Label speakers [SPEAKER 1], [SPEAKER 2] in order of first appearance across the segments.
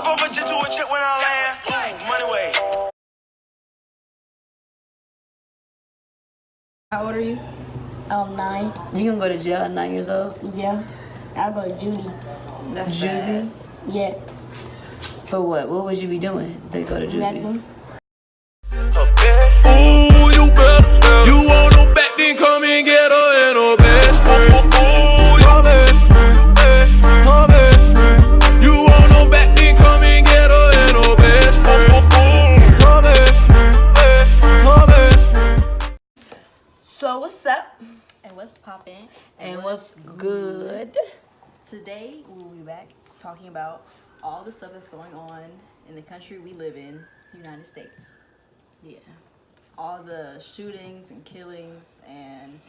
[SPEAKER 1] Hop off a jet to a trip when I land. Money way.
[SPEAKER 2] How old are you?
[SPEAKER 3] 9.
[SPEAKER 2] You can go to jail at 9 years old?
[SPEAKER 3] Yeah. I'll go to Judy.
[SPEAKER 2] That's juvie?
[SPEAKER 3] Yeah.
[SPEAKER 2] For what? What would you be doing to go to juvie?
[SPEAKER 3] Nothing.
[SPEAKER 4] Ooh, you better. You want no back, then come and get her and her best friend. Her best friend. Her best friend. You want no back, then come and get her and her best friend. Her best friend. Her best friend.
[SPEAKER 2] So what's up?
[SPEAKER 5] And what's poppin'?
[SPEAKER 2] And what's good?
[SPEAKER 5] Today we'll be back talking about all the stuff that's going on in the country we live in, the United States.
[SPEAKER 2] Yeah.
[SPEAKER 5] All the shootings and killings and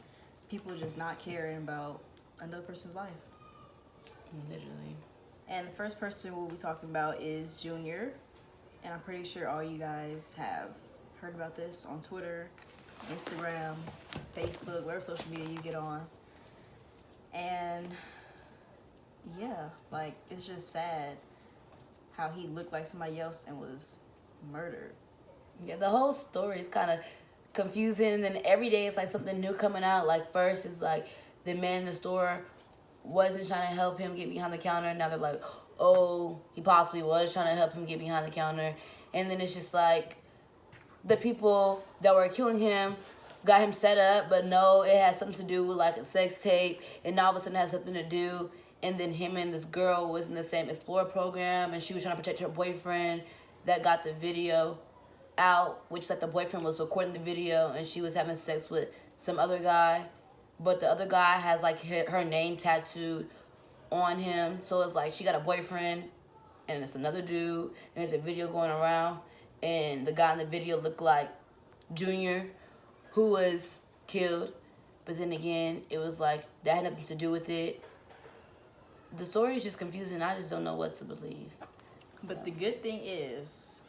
[SPEAKER 5] people just not caring about another person's life.
[SPEAKER 2] Literally.
[SPEAKER 5] And the first person we'll be talking about is Junior. And I'm pretty sure all you guys have heard about this on Twitter, Instagram, Facebook, whatever social media you get on. And yeah, like, it's just sad how he looked like somebody else and was murdered.
[SPEAKER 2] Yeah, the whole story is kind of confusing, and then every day it's like something new coming out. Like first it's like the man in the store wasn't trying to help him get behind the counter. Now they're like, oh, he possibly was trying to help him get behind the counter. And then it's just like the people that were killing him got him set up, but no, it has something to do with like a sex tape, and all of a sudden it has something to do. And then him and this girl was in the same Explore program, and she was trying to protect her boyfriend that got the video out, which like the boyfriend was recording the video and she was having sex with some other guy, but the other guy has like her name tattooed on him. So it's like she got a boyfriend and it's another dude, and there's a video going around, and the guy in the video looked like Junior, who was killed. But then again, it was like that had nothing to do with it. The story is just confusing. I just don't know what to believe.
[SPEAKER 5] But the good thing is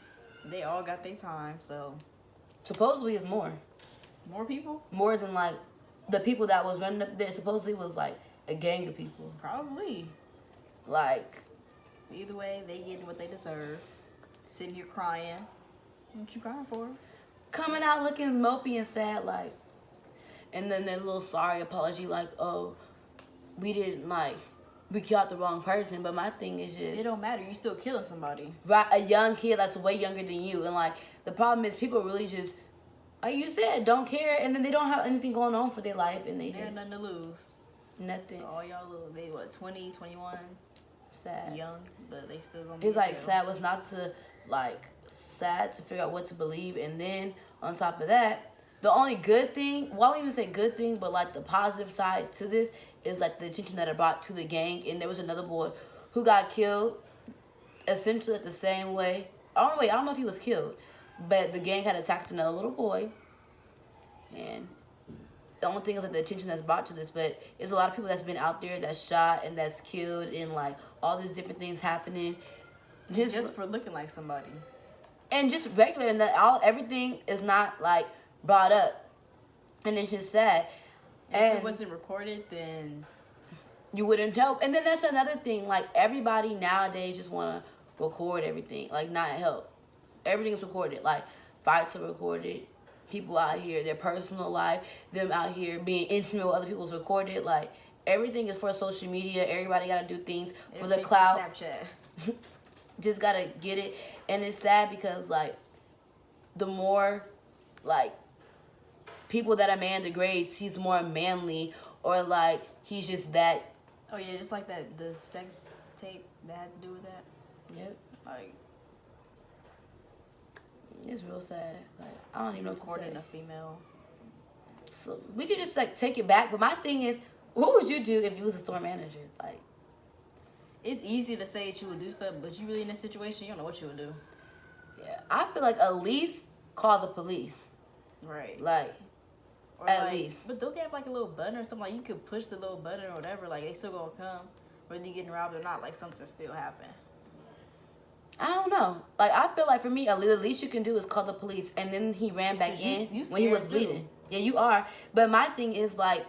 [SPEAKER 5] they all got their time, so
[SPEAKER 2] Supposedly it's more.
[SPEAKER 5] more people?
[SPEAKER 2] More than like the people that was running up there. Supposedly was like a gang of people.
[SPEAKER 5] Probably.
[SPEAKER 2] Like,
[SPEAKER 5] Either way, they getting what they deserve. Sitting here crying. What you crying for?
[SPEAKER 2] coming out looking mopey and sad, like, and then their little sorry apology, like, oh, we didn't, like, we killed the wrong person. But my thing is just,
[SPEAKER 5] It don't matter. You still killing somebody.
[SPEAKER 2] right, a young kid that's way younger than you. And like the problem is people really just, like you said, don't care, and then they don't have anything going on for their life, and they
[SPEAKER 5] They have
[SPEAKER 2] just
[SPEAKER 5] nothing to lose.
[SPEAKER 2] nothing.
[SPEAKER 5] So all y'all little, they what, 20, 21,
[SPEAKER 2] Sad.
[SPEAKER 5] young, but they still gonna be
[SPEAKER 2] It's like
[SPEAKER 5] jail.
[SPEAKER 2] sad was not to like sad to figure out what to believe, and then on top of that, the only good thing, well, I won't even say good thing, but like the positive side to this is like the attention that it brought to the gang. And there was another boy who got killed essentially the same way. Oh wait, I don't know if he was killed, but the gang had attacked another little boy. And the only thing is like the attention that's brought to this, but it's a lot of people that's been out there that's shot and that's killed, and like all these different things happening
[SPEAKER 5] just for looking like somebody.
[SPEAKER 2] and just regular, and that everything is not like brought up, and it's just sad.
[SPEAKER 5] If
[SPEAKER 2] And
[SPEAKER 5] it wasn't recorded, then
[SPEAKER 2] you wouldn't help. And then that's another thing, like everybody nowadays just want to record everything, like not help. Everything is recorded, like fights are recorded, people out here, their personal life, them out here being intimate with other people's recorded. Like everything is for social media. Everybody got to do things for the clout.
[SPEAKER 5] Snapchat.
[SPEAKER 2] Just gotta get it. And it's sad because like the more like people that a man degrades, he's more manly, or like he's just that.
[SPEAKER 5] Oh yeah, just like that, the sex tape that had to do with that.
[SPEAKER 2] Yep.
[SPEAKER 5] Like
[SPEAKER 2] It's real sad. Like I don't even know what to
[SPEAKER 5] recording
[SPEAKER 2] say.
[SPEAKER 5] a female.
[SPEAKER 2] So we could just like take it back. But my thing is, what would you do if you was a store manager? Like,
[SPEAKER 5] It's easy to say that you would do stuff, but you really in this situation, you don't know what you would do.
[SPEAKER 2] yeah, I feel like at least call the police.
[SPEAKER 5] Right.
[SPEAKER 2] Like,
[SPEAKER 5] Or
[SPEAKER 2] at
[SPEAKER 5] like,
[SPEAKER 2] least.
[SPEAKER 5] But don't they have like a little button or something? Like you could push the little button or whatever. Like they still gonna come, whether you getting robbed or not. Like something still happen.
[SPEAKER 2] I don't know. Like, I feel like for me, the least you can do is call the police. And then he ran back in
[SPEAKER 5] you
[SPEAKER 2] when he was
[SPEAKER 5] scared too.
[SPEAKER 2] bleeding. Yeah, you are. But my thing is, like,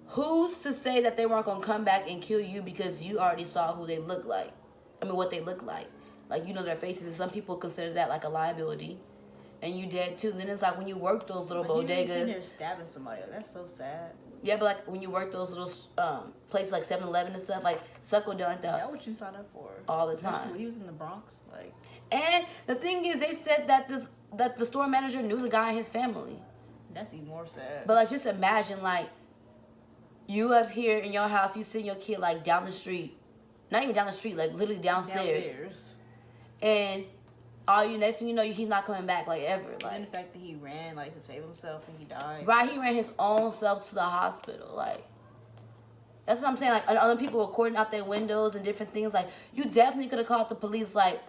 [SPEAKER 2] who's to say that they weren't going to come back and kill you because you already saw who they look like? I mean, what they look like. like you know their faces, and some people consider that like a liability, and you dead too. Then it's like when you work those little
[SPEAKER 5] But you sitting
[SPEAKER 2] bodegas.
[SPEAKER 5] there stabbing somebody. That's so sad.
[SPEAKER 2] Yeah, but like when you work those little places like 7-Eleven and stuff, like Suckle done
[SPEAKER 5] That
[SPEAKER 2] that
[SPEAKER 5] what you signed up for
[SPEAKER 2] all the
[SPEAKER 5] Especially
[SPEAKER 2] time.
[SPEAKER 5] when he was in the Bronx. Like,
[SPEAKER 2] And the thing is, they said that the store manager knew the guy and his family.
[SPEAKER 5] that's even more sad.
[SPEAKER 2] But like, just imagine like you up here in your house, you send your kid like down the street, not even down the street, like literally downstairs. And all you next thing you know, he's not coming back like ever. Like,
[SPEAKER 5] And the fact that he ran like to save himself and he died.
[SPEAKER 2] right, he ran his own self to the hospital. Like, that's what I'm saying. Like, other people recording out their windows and different things. Like, you definitely could have called the police. Like,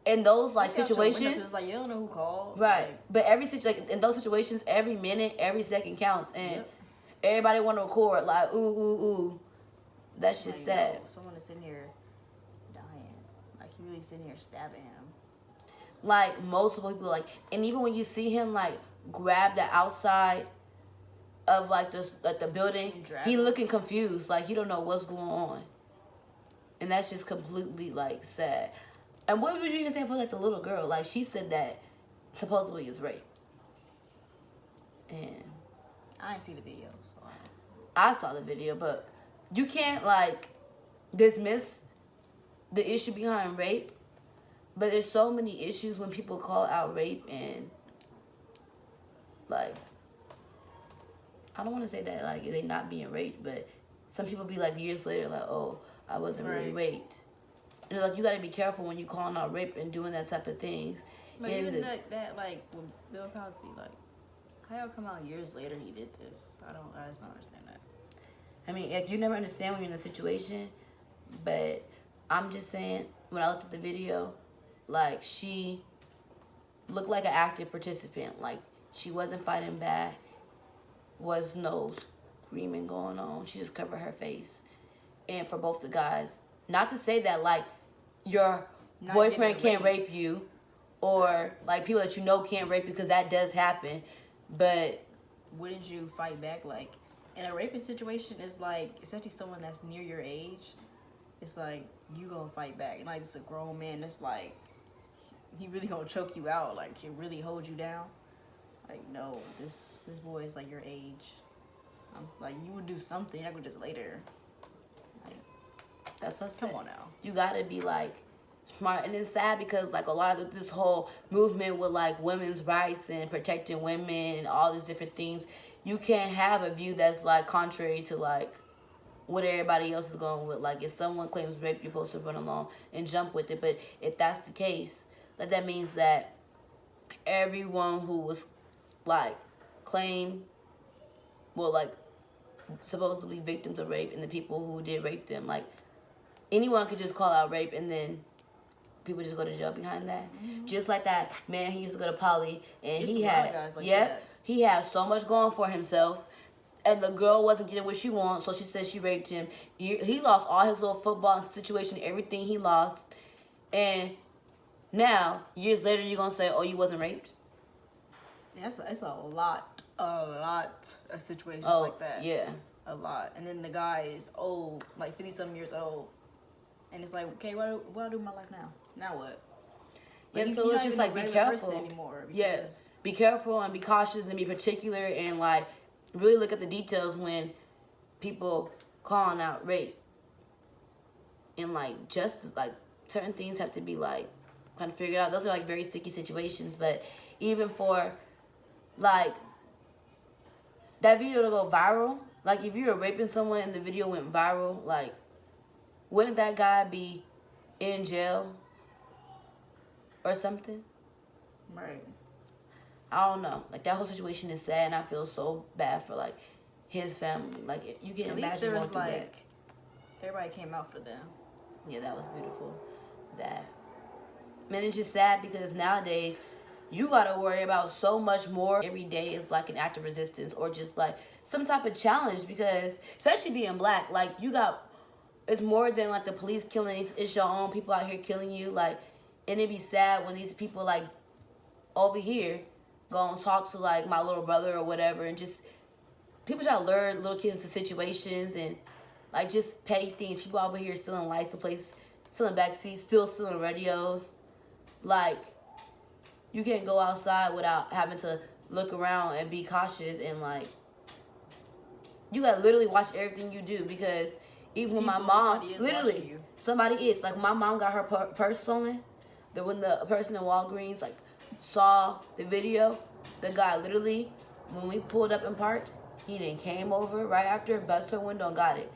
[SPEAKER 2] in those like
[SPEAKER 5] Look out your window, 'cause
[SPEAKER 2] situations,
[SPEAKER 5] it's like you don't know who called.
[SPEAKER 2] right?
[SPEAKER 5] Like,
[SPEAKER 2] But like in those situations, every minute, every second counts, and
[SPEAKER 5] Yep.
[SPEAKER 2] everybody want to record. Like, ooh, ooh, ooh. That's just
[SPEAKER 5] like,
[SPEAKER 2] sad.
[SPEAKER 5] no, someone is sitting here dying. Like, you really sitting here stabbing him.
[SPEAKER 2] Like multiple people, like, and even when you see him like grab the outside of like the building,
[SPEAKER 5] Drag
[SPEAKER 2] he
[SPEAKER 5] him.
[SPEAKER 2] looking confused, like he don't know what's going on, and that's just completely like sad. And what was you even saying for like the little girl? Like, she said that supposedly is rape, and
[SPEAKER 5] I didn't see the video, so I
[SPEAKER 2] I saw the video, but you can't like dismiss the issue behind rape. But there's so many issues when people call out rape, and like, I don't want to say that like they not being raped, but some people be like years later like, oh, I wasn't really
[SPEAKER 5] Right.
[SPEAKER 2] raped. And it's like, you got to be careful when you calling out rape and doing that type of things.
[SPEAKER 5] But
[SPEAKER 2] And
[SPEAKER 5] even
[SPEAKER 2] the-
[SPEAKER 5] that like when Bill Cosby, like, how y'all come out years later he did this? I just don't understand that.
[SPEAKER 2] I mean, like, you never understand when you're in a situation, but I'm just saying, when I looked at the video, like, she looked like an active participant. Like, she wasn't fighting back, was no screaming going on. She just covered her face. And for both the guys, not to say that, like, your
[SPEAKER 5] Not
[SPEAKER 2] boyfriend
[SPEAKER 5] getting
[SPEAKER 2] can't rape you, or, like, people that you know can't rape you, because that does happen, but
[SPEAKER 5] Wouldn't you fight back? Like, in a raping situation, it's like, especially someone that's near your age, it's like you gonna fight back. And like, it's a grown man that's like, he really gonna choke you out. Like, he really hold you down. Like, no, this boy is like your age. Like, you would do something. I could just later. Like,
[SPEAKER 2] that's what I
[SPEAKER 5] come
[SPEAKER 2] said.
[SPEAKER 5] on now.
[SPEAKER 2] You gotta be like smart, and it's sad because like a lot of this whole movement with like women's rights and protecting women and all these different things, you can't have a view that's like contrary to like what everybody else is going with. Like, if someone claims rape, you're supposed to run along and jump with it. But if that's the case, like, that means that everyone who was like claimed, well, like supposedly victims of rape, and the people who did rape them, like, anyone could just call out rape and then people just go to jail behind that. Just like that man who used to go to Poly, and
[SPEAKER 5] It's
[SPEAKER 2] he
[SPEAKER 5] a lot
[SPEAKER 2] had,
[SPEAKER 5] of guys like
[SPEAKER 2] yep,
[SPEAKER 5] that.
[SPEAKER 2] he had so much going for himself, and the girl wasn't getting what she wants, so she said she raped him. He lost all his little football situation, everything he lost, and now years later you're gonna say, oh, you wasn't raped?
[SPEAKER 5] It's a lot of situations
[SPEAKER 2] Oh,
[SPEAKER 5] like that.
[SPEAKER 2] yeah.
[SPEAKER 5] A lot. And then the guy is old, like 50-something years old. And it's like, okay, what do I do with my life now? Now what?
[SPEAKER 2] Yeah,
[SPEAKER 5] Like,
[SPEAKER 2] so
[SPEAKER 5] you're
[SPEAKER 2] it's
[SPEAKER 5] not
[SPEAKER 2] just
[SPEAKER 5] even
[SPEAKER 2] like,
[SPEAKER 5] a
[SPEAKER 2] be
[SPEAKER 5] regular person
[SPEAKER 2] careful.
[SPEAKER 5] anymore.
[SPEAKER 2] Yes, be careful and be cautious and be particular, and like really look at the details when people calling out rape. And like, just like certain things have to be like kind of figured out. Those are like very sticky situations, but even for like that video to go viral, like if you were raping someone and the video went viral, like wouldn't that guy be in jail or something?
[SPEAKER 5] Right.
[SPEAKER 2] I don't know. Like, that whole situation is sad, and I feel so bad for like his family. Like, you can
[SPEAKER 5] At least
[SPEAKER 2] imagine
[SPEAKER 5] there
[SPEAKER 2] going
[SPEAKER 5] was
[SPEAKER 2] through that.
[SPEAKER 5] like, everybody came out for them.
[SPEAKER 2] Yeah, that was beautiful. That. Man, it's just sad because nowadays you gotta worry about so much more. Every day is like an act of resistance or just like some type of challenge, because especially being black, like you got, it's more than like the police killing. It's your own people out here killing you. Like, and it'd be sad when these people like over here go and talk to like my little brother or whatever, and just people try to lure little kids into situations and like just petty things. People over here stealing license plates, stealing back seats, still stealing radios. Like, you can't go outside without having to look around and be cautious, and like, you gotta literally watch everything you do, because even when my mom, literally, somebody is, like, my mom got her purse stolen. When the person in Walgreens, like, saw the video, the guy literally, when we pulled up and parked, he then came over right after, bust her window and got it.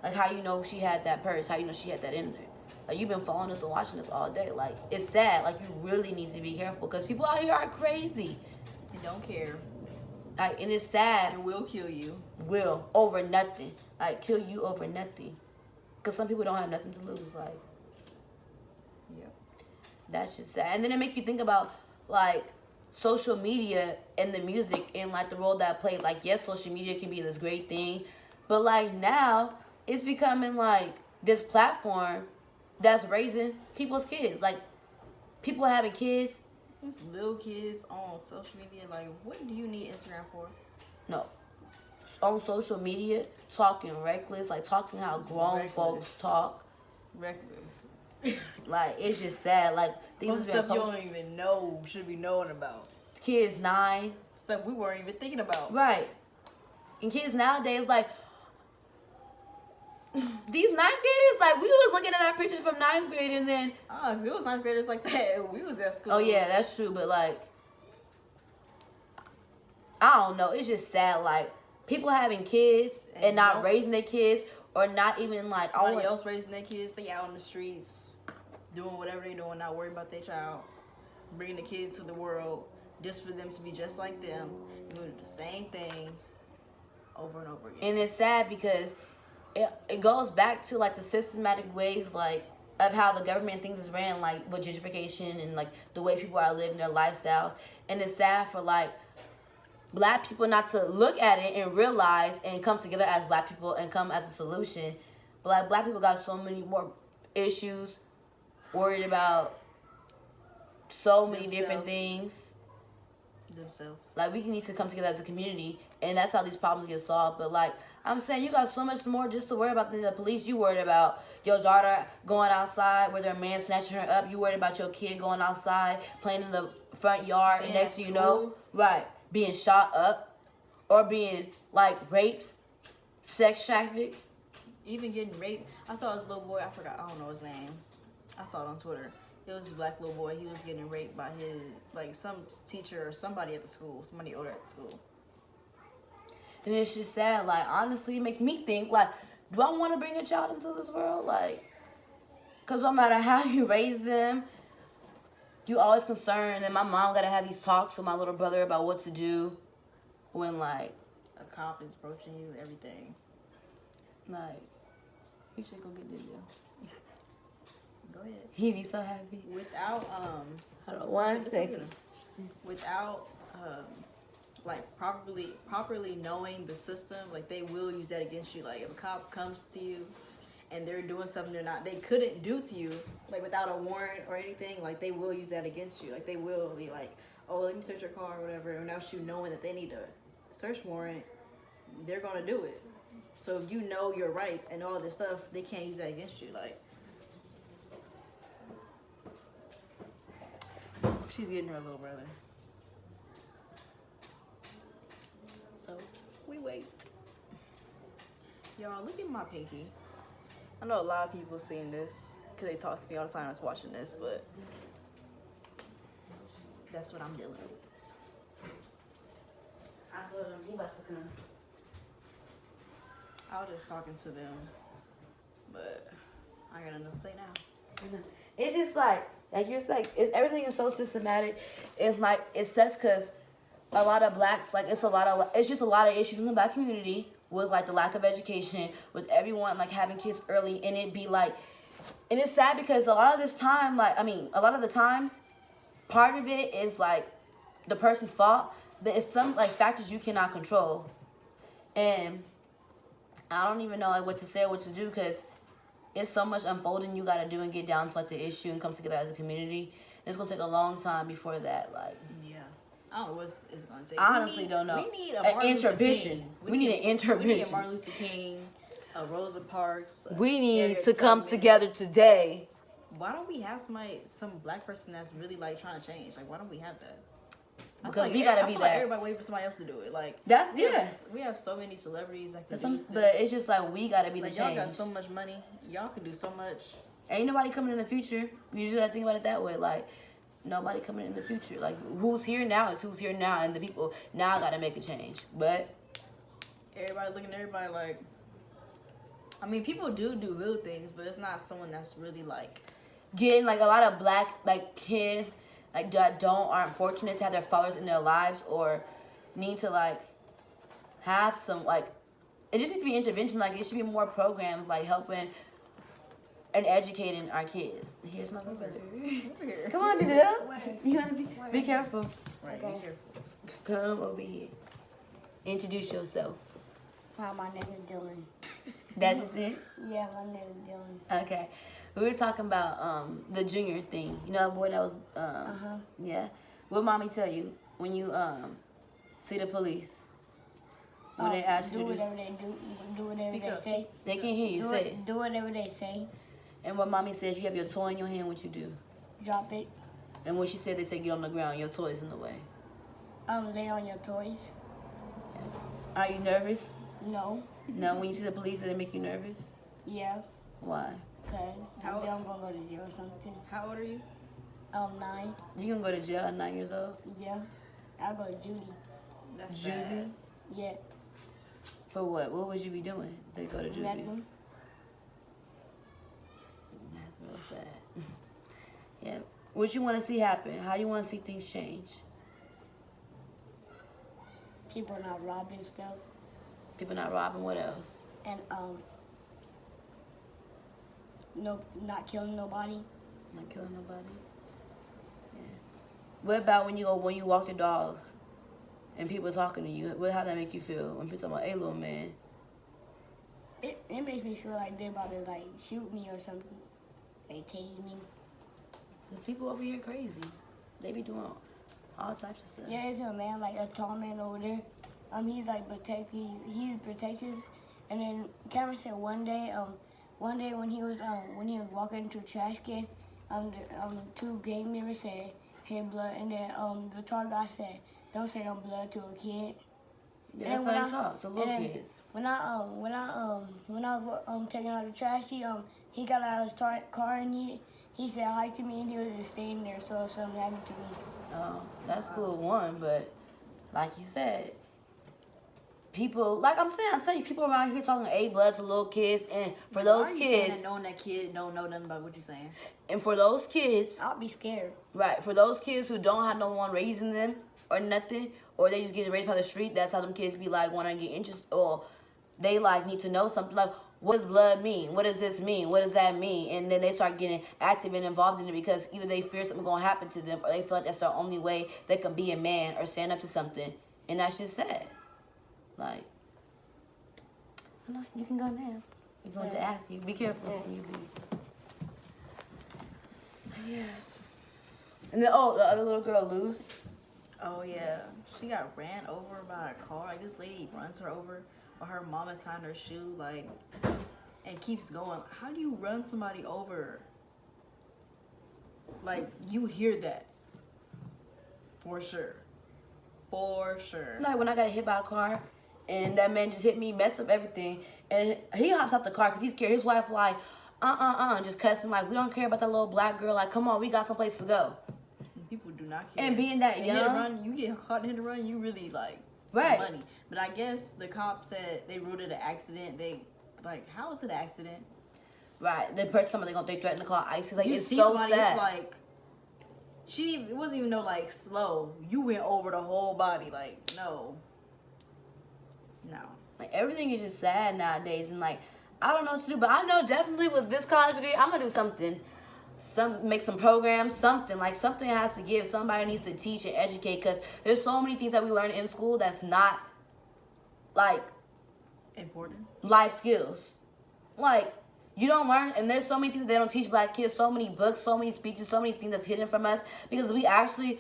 [SPEAKER 2] Like, how you know she had that purse? How you know she had that in there? Like, you've been following us and watching us all day. Like, it's sad. Like, you really need to be careful, because people out here are crazy.
[SPEAKER 5] They don't care.
[SPEAKER 2] Like, and it's sad.
[SPEAKER 5] It will kill you.
[SPEAKER 2] Will. Over nothing. Like, kill you over nothing. Because some people don't have nothing to lose. Like,
[SPEAKER 5] yep.
[SPEAKER 2] That's just sad. And then it makes you think about, like, social media and the music and, like, the role that played. Like, yes, social media can be this great thing, but, like, now it's becoming, like, this platform that's raising people's kids. Like, people having kids.
[SPEAKER 5] These little kids on social media, like, what do you need Instagram for?
[SPEAKER 2] No. On social media, talking reckless, like, talking how grown folks talk.
[SPEAKER 5] Reckless.
[SPEAKER 2] Like, it's just sad. Like, these
[SPEAKER 5] stuff you don't even know, should be knowing about.
[SPEAKER 2] Kids 9.
[SPEAKER 5] Stuff we weren't even thinking about.
[SPEAKER 2] Right. And kids nowadays, like, these 9th graders, like, we was looking at our pictures from 9th grade, and then...
[SPEAKER 5] Oh, because it was 9th graders like that. We was at school.
[SPEAKER 2] Oh, yeah, that's true. But, like, I don't know. It's just sad. Like, people having kids and not raising their kids, or not even, like...
[SPEAKER 5] Somebody else raising their kids. They out in the streets doing whatever they doing, not worried about their child. Bringing the kid into the world just for them to be just like them. Doing the same thing over and over again.
[SPEAKER 2] And it's sad because... It goes back to, like, the systematic ways, like, of how the government things is ran, like, with gentrification and, like, the way people are living their lifestyles. And it's sad for, like, black people not to look at it and realize and come together as black people and come as a solution. But, like, black people got so many more issues, worried about so many different things.
[SPEAKER 5] Themselves.
[SPEAKER 2] Like, we need to come together as a community, and that's how these problems get solved. But, like, I'm saying, you got so much more just to worry about than the police. You worried about your daughter going outside with her man snatching her up. You worried about your kid going outside, playing in the front yard, and next thing you know, right, being shot up or being, like, raped, sex trafficked.
[SPEAKER 5] Even getting raped. I saw this little boy, I don't know his name. I saw it on Twitter. It was a black little boy. He was getting raped by his, like, some teacher or somebody at the school, somebody older at the school.
[SPEAKER 2] And it's just sad. Like, honestly, it makes me think, like, do I want to bring a child into this world? Like, because no matter how you raise them, you always concerned. And my mom got to have these talks with my little brother about what to do when, like,
[SPEAKER 5] a cop is approaching you, everything.
[SPEAKER 2] Like, we should go get this, yo.
[SPEAKER 5] Go ahead.
[SPEAKER 2] He'd be so happy.
[SPEAKER 5] Without,
[SPEAKER 2] hold on 1 second.
[SPEAKER 5] Without, like, properly knowing the system, like, they will use that against you. Like, if a cop comes to you and they're doing something they couldn't do to you, like, without a warrant or anything, like, they will use that against you. Like, they will be like, oh, let me search your car or whatever. And without you knowing that they need a search warrant, they're gonna do it. So if you know your rights and all this stuff, they can't use that against you. Like, she's getting her little brother. So we wait. Y'all, look at my pinky. I know a lot of people seen this because they talk to me all the time that's watching this, but that's what I'm dealing with.
[SPEAKER 2] I told him he about to come.
[SPEAKER 5] I was just talking to them, but I got nothing to say now.
[SPEAKER 2] It's just like you're like, everything is so systematic. It's like, it sucks because a lot of blacks, like, it's just a lot of issues in the black community with, like, the lack of education, with everyone, like, having kids early, and it be like, and it's sad because a lot of this time, like, I mean, a lot of the times, part of it is, like, the person's fault, but it's some, like, factors you cannot control. And I don't even know, like, what to say or what to do, because it's so much unfolding you got to do and get down to, like, the issue and come together as a community. And it's going to take a long time before that, like.
[SPEAKER 5] Yeah. I don't know what it's going to take.
[SPEAKER 2] I honestly don't know.
[SPEAKER 5] We need
[SPEAKER 2] an intervention. We need an intervention.
[SPEAKER 5] We need a Martin Luther King, a Rosa Parks.
[SPEAKER 2] We need to come together today
[SPEAKER 5] why don't we have some black person that's really like trying to change? Like, why don't we have that?
[SPEAKER 2] Because we gotta be that.
[SPEAKER 5] Everybody waiting for somebody else to do it. Like
[SPEAKER 2] That's
[SPEAKER 5] we have so many celebrities that can do this.
[SPEAKER 2] But it's just like we gotta be the
[SPEAKER 5] like,
[SPEAKER 2] change.
[SPEAKER 5] y'all got so much money. Y'all can do so much.
[SPEAKER 2] Ain't nobody coming in the future. You just gotta think about it that way. Like nobody coming in the future. Like who's here now is who's here now, and the people now gotta make a change. But
[SPEAKER 5] everybody looking at everybody like. I mean, people do little things, but it's not someone that's really like
[SPEAKER 2] getting like a lot of black like kids like that aren't fortunate to have their fathers in their lives or need to like have some like it just needs to be intervention. Like it should be more programs like helping and educating our kids. Here's my little brother. Come on, Didel. You gotta be careful.
[SPEAKER 5] Right,
[SPEAKER 3] Okay.
[SPEAKER 5] be careful.
[SPEAKER 2] Come over here. Introduce yourself.
[SPEAKER 3] Hi, my name is Dylan.
[SPEAKER 2] That's it.
[SPEAKER 3] Yeah, my name is Dylan.
[SPEAKER 2] Okay. We were talking about the junior thing. You know that boy that was yeah. What mommy tell you when you see the police? When they ask you
[SPEAKER 3] do
[SPEAKER 2] to
[SPEAKER 3] whatever they do, do whatever
[SPEAKER 5] Speak
[SPEAKER 3] they
[SPEAKER 5] up.
[SPEAKER 3] say.
[SPEAKER 2] they can't hear you. Say it.
[SPEAKER 3] Do whatever they say.
[SPEAKER 2] And what mommy says, you have your toy in your hand, what you do?
[SPEAKER 3] Drop it.
[SPEAKER 2] And when she said they say get on the ground, your toy's in the way.
[SPEAKER 3] Lay on your toys.
[SPEAKER 2] Are you nervous?
[SPEAKER 3] No.
[SPEAKER 2] No, when you see the police, does it make you nervous?
[SPEAKER 3] Yeah.
[SPEAKER 2] Why?
[SPEAKER 3] Cause
[SPEAKER 5] How-
[SPEAKER 3] I'm gonna go to jail or something.
[SPEAKER 5] How old are you?
[SPEAKER 3] 9.
[SPEAKER 2] You can go to jail at 9 years old?
[SPEAKER 3] Yeah. I'll go to Judy.
[SPEAKER 5] That's
[SPEAKER 2] Juvie?
[SPEAKER 5] sad.
[SPEAKER 3] Yeah.
[SPEAKER 2] For what? What would you be doing to go to juvie?
[SPEAKER 3] Nothing.
[SPEAKER 2] That's real sad. Yeah. What you want to see happen? How you want to see things change?
[SPEAKER 3] People not robbing stuff.
[SPEAKER 2] People not robbing, what else?
[SPEAKER 3] And no, not killing nobody.
[SPEAKER 2] Not killing nobody. Yeah. What about when you walk your dog and people talking to you? How that make you feel when people talking about, hey, little man?
[SPEAKER 3] It makes me feel like they're about to like shoot me or something. They tase me.
[SPEAKER 2] The people over here crazy. They be doing all types of stuff.
[SPEAKER 3] Yeah, it's a man, like a tall man over there. He's like he protects us. And then Cameron said one day when he was walking into a trash can, the 2 gang members said, "Hey, blood," and then the tall guy said, "Don't say no blood to a kid."
[SPEAKER 2] Yeah, that's how they talk to little kids.
[SPEAKER 3] When I was taking out the trash, he got out of his car and he said hi to me and he was just staying there, so if something happened to me.
[SPEAKER 2] Oh, that's cool, one, but like you said, people, like I'm telling you, people around here talking A-blood to little kids, and for those
[SPEAKER 5] Why are you saying
[SPEAKER 2] kids,
[SPEAKER 5] that knowing that kid don't know nothing about what you're saying?
[SPEAKER 2] and for those kids,
[SPEAKER 3] I'll be scared.
[SPEAKER 2] right, for those kids who don't have no one raising them or nothing, or they just get raised by the street, that's how them kids be like, want to get interested, or they like need to know something, like, what does blood mean? What does this mean? What does that mean? And then they start getting active and involved in it because either they fear something going to happen to them or they feel like that's the only way they can be a man or stand up to something. And that's just sad. Like, I know, you can go now. I just wanted to ask you. Be careful when you leave. Yeah. And then, the other little girl, Luce.
[SPEAKER 5] Oh yeah, she got ran over by a car. Like this lady runs her over, or her mom is tying her shoe, like, and keeps going. How do you run somebody over? Like you hear that, for sure, for sure.
[SPEAKER 2] Like when I got hit by a car and that man just hit me, messed up everything, and he hops out the car because he's scared. His wife like, just cussing like, we don't care about that little black girl. Like, come on, we got someplace to go.
[SPEAKER 5] People do not care.
[SPEAKER 2] And being that
[SPEAKER 5] And
[SPEAKER 2] young,
[SPEAKER 5] hit and run, you get caught in hit and run, you really like
[SPEAKER 2] Right.
[SPEAKER 5] some money. But I guess the cop said they ruled it an accident. They like, how is it an accident?
[SPEAKER 2] right? The person told me they threaten to call ICE. It's like,
[SPEAKER 5] You
[SPEAKER 2] it's
[SPEAKER 5] see
[SPEAKER 2] so
[SPEAKER 5] somebody,
[SPEAKER 2] sad.
[SPEAKER 5] it's like it wasn't even no like slow. You went over the whole body, like no.
[SPEAKER 2] Like everything is just sad nowadays, and like I don't know what to do, but I know definitely with this college degree, I'm gonna do something. Make some programs, something has to give. Somebody needs to teach and educate because there's so many things that we learn in school that's not like
[SPEAKER 5] Important.
[SPEAKER 2] life skills. Like you don't learn, and there's so many things that they don't teach black kids. So many books, so many speeches, so many things that's hidden from us because we actually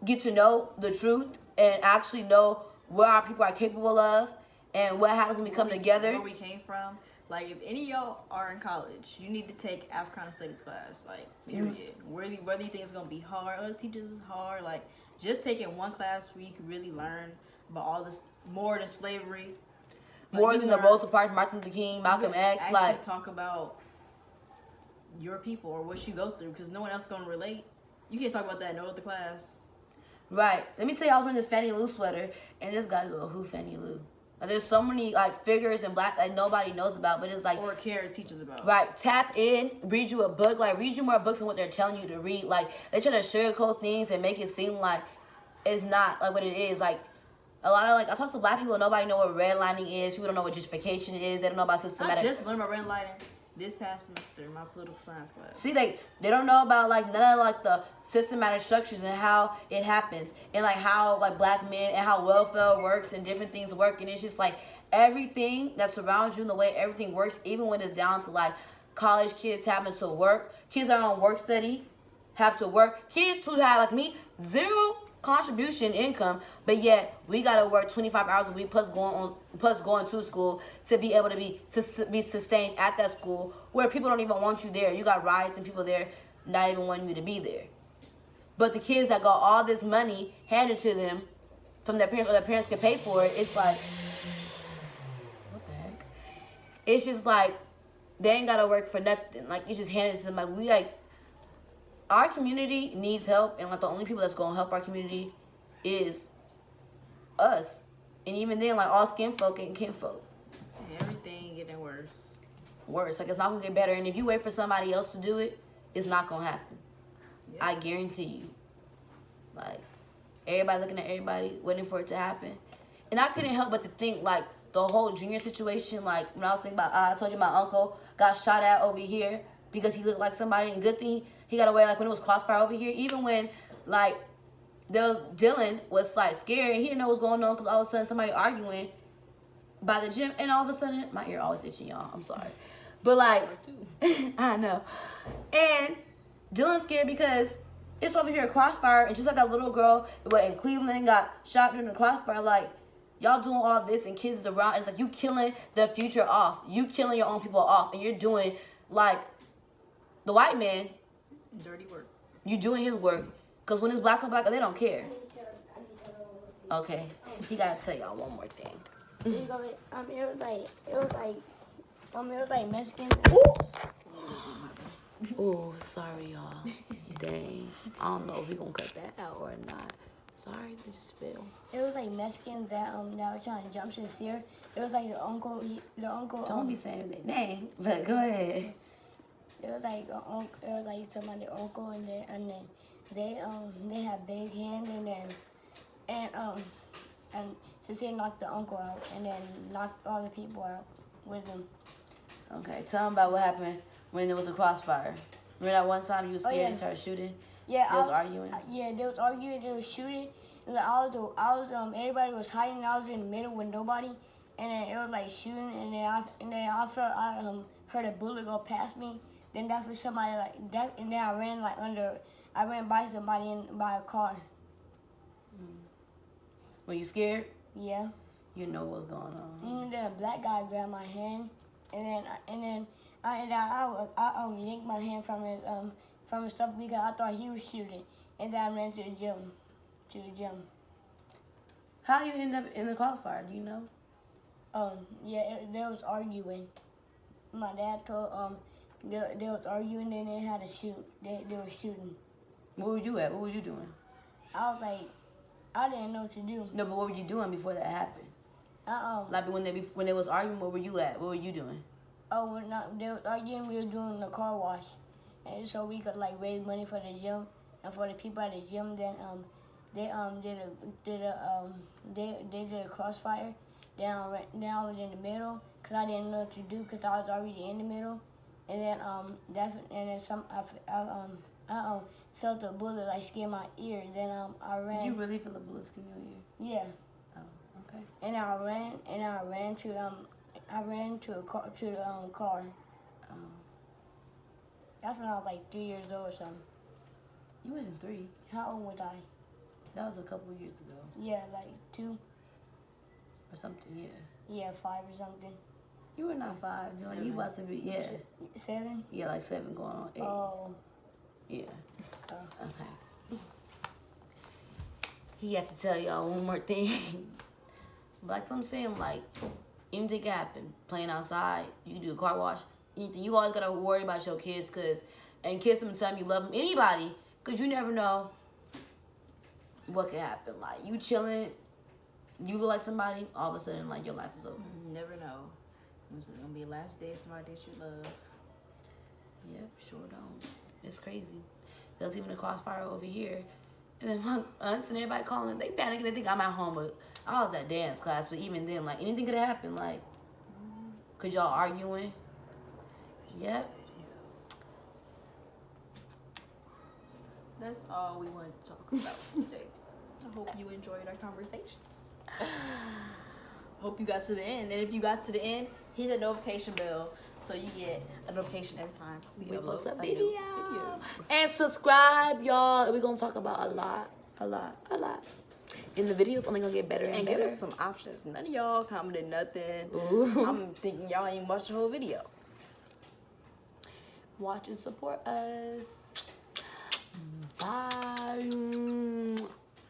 [SPEAKER 2] get to know the truth and actually know what our people are capable of and what happens when we come together.
[SPEAKER 5] Where we came from. Like, if any of y'all are in college, you need to take Africana Studies class. Like, period. Whether you think it's gonna be hard, other teachers is hard. Like, just taking one class where you can really learn about all this more than slavery,
[SPEAKER 2] more than the Rosa Parks, Martin Luther King, Malcolm X. Like,
[SPEAKER 5] talk about your people or what you go through, because no one else is gonna relate. You can't talk about that in no other class.
[SPEAKER 2] Right. Let me tell you, I was wearing this Fannie Lou sweater, and this guy go, "Who Fannie Lou?" Like, there's so many like figures in black that nobody knows about, but it's like
[SPEAKER 5] or care teachers about.
[SPEAKER 2] Right. Tap in, read you a book, like read you more books than what they're telling you to read. Like, they try to sugarcoat things and make it seem like it's not like what it is. Like, a lot of, like, I talk to black people, nobody know what redlining is. People don't know what gentrification is. They don't know about systematic.
[SPEAKER 5] I just learned about redlining this past semester in my political science class.
[SPEAKER 2] See, they don't know about, like, none of, like, the systematic structures and how it happens. And, like, how, like, black men and how welfare works and different things work. And it's just, like, everything that surrounds you and the way everything works, even when it's down to, like, college kids having to work. Kids that are on work study have to work. Kids who have, like me, zero contribution income, but yet we gotta work 25 hours a week plus going to school to be able to be sustained at that school where people don't even want you there. You got riots and people there not even wanting you to be there. But the kids that got all this money handed to them from their parents, or their parents can pay for it, it's like, what the heck? It's just like they ain't gotta work for nothing. Like, it's just handed to them. Like, we like. Our community needs help, and like the only people that's gonna help our community is us. And even then, like, all skin folk and kinfolk.
[SPEAKER 5] Everything getting worse.
[SPEAKER 2] Worse. Like, it's not gonna get better. And if you wait for somebody else to do it, it's not gonna happen. Yep. I guarantee you. Like, everybody looking at everybody, waiting for it to happen. And I couldn't help but to think, like, the whole junior situation, like, when I was thinking about, I told you my uncle got shot at over here because he looked like somebody, and good thing he got away, like, when it was crossfire over here. Even when, like, Dylan was, like, scared, he didn't know what was going on because all of a sudden somebody arguing by the gym, and all of a sudden, my ear always itching, y'all, I'm sorry. But, like, I know. And Dylan's scared because it's over here a crossfire, and just like that little girl in Cleveland got shot during the crossfire, like, y'all doing all this and kids is around, it's like you killing the future off. You killing your own people off, and you're doing, like, the white man,
[SPEAKER 5] dirty work. You
[SPEAKER 2] doing his work. Because when it's black on black, they don't care. Okay. He got to tell y'all one more thing.
[SPEAKER 3] It was like Mexican.
[SPEAKER 2] Ooh, sorry, y'all. Dang. I don't know if we going to cut that out or not. Sorry, they just fell.
[SPEAKER 3] It was like Mexicans that were trying to jump sincere. It was like the uncle.
[SPEAKER 2] Don't be saying their name, but go ahead.
[SPEAKER 3] It was like somebody uncle, and then they had big hands, and sincere knocked the uncle out, and then knocked all the people out with him.
[SPEAKER 2] Okay, tell them about what happened when there was a crossfire. Remember that one time you was scared and started shooting?
[SPEAKER 3] Yeah,
[SPEAKER 2] they was arguing.
[SPEAKER 3] Yeah, they was arguing. They was shooting. And everybody was hiding. I was in the middle with nobody, and then it was like shooting. And then I heard a bullet go past me. Then that's when somebody like that, and then I ran by somebody by a car.
[SPEAKER 2] Were you scared?
[SPEAKER 3] Yeah.
[SPEAKER 2] You know what's going on.
[SPEAKER 3] And then a black guy grabbed my hand, and then I yanked my hand from his stuff because I thought he was shooting, and then I ran to the gym.
[SPEAKER 2] How you end up in the crossfire? Do you know?
[SPEAKER 3] They was arguing. My dad told they was arguing, and they had to shoot. They were shooting.
[SPEAKER 2] Where were you at? What were you doing?
[SPEAKER 3] I was like, I didn't know what to do.
[SPEAKER 2] No, but what were you doing before that happened? Like when they was arguing, where were you at? What were you doing?
[SPEAKER 3] Oh, they was arguing. We were doing the car wash, and so we could like raise money for the gym and for the people at the gym. Then they did a crossfire. Then I was in the middle because I didn't know what to do because I was already in the middle. And then I felt a bullet like skin my ear. Then I ran.
[SPEAKER 2] You really feel a bullet skin your ear?
[SPEAKER 3] Yeah.
[SPEAKER 2] Oh, okay.
[SPEAKER 3] And I ran to the car.
[SPEAKER 2] Oh.
[SPEAKER 3] That's when I was like 3 years old or something.
[SPEAKER 2] You wasn't 3.
[SPEAKER 3] How old was I?
[SPEAKER 2] That was a couple of years ago.
[SPEAKER 3] Yeah, like 2.
[SPEAKER 2] Or something, yeah.
[SPEAKER 3] Yeah, 5 or something.
[SPEAKER 2] You were not 5. You, know, you about to be, yeah.
[SPEAKER 3] 7?
[SPEAKER 2] Yeah, like 7 going on 8.
[SPEAKER 3] Oh.
[SPEAKER 2] Yeah. Okay. He had to tell y'all one more thing. Like I'm saying, like, anything can happen. Playing outside, you can do a car wash, anything. You always gotta worry about your kids, and kiss them and tell them you love them. Anybody, because you never know what can happen. Like, you chilling, you look like somebody, all of a sudden, like, your life is over.
[SPEAKER 5] You never know. This is gonna be the last day of somebody that you love.
[SPEAKER 2] Yep, sure don't. It's crazy. There's even a crossfire over here. And then my aunts and everybody calling, they panicking. They think I'm at home, but I was at dance class. But even then, like, anything could have happened. Like, cause y'all arguing. Yep.
[SPEAKER 5] That's all we want to talk about today. I hope you enjoyed our conversation. Hope you got to the end. And if you got to the end, hit the notification bell so you get a notification every time we
[SPEAKER 2] Post
[SPEAKER 5] upload
[SPEAKER 2] a
[SPEAKER 5] a new video.
[SPEAKER 2] And subscribe, y'all. We're gonna talk about a lot. And the video's only gonna get better and
[SPEAKER 5] And
[SPEAKER 2] better.
[SPEAKER 5] give us some options. None of y'all commented nothing.
[SPEAKER 2] Ooh.
[SPEAKER 5] I'm thinking y'all ain't watched the whole video.
[SPEAKER 2] Watch and support us. Bye.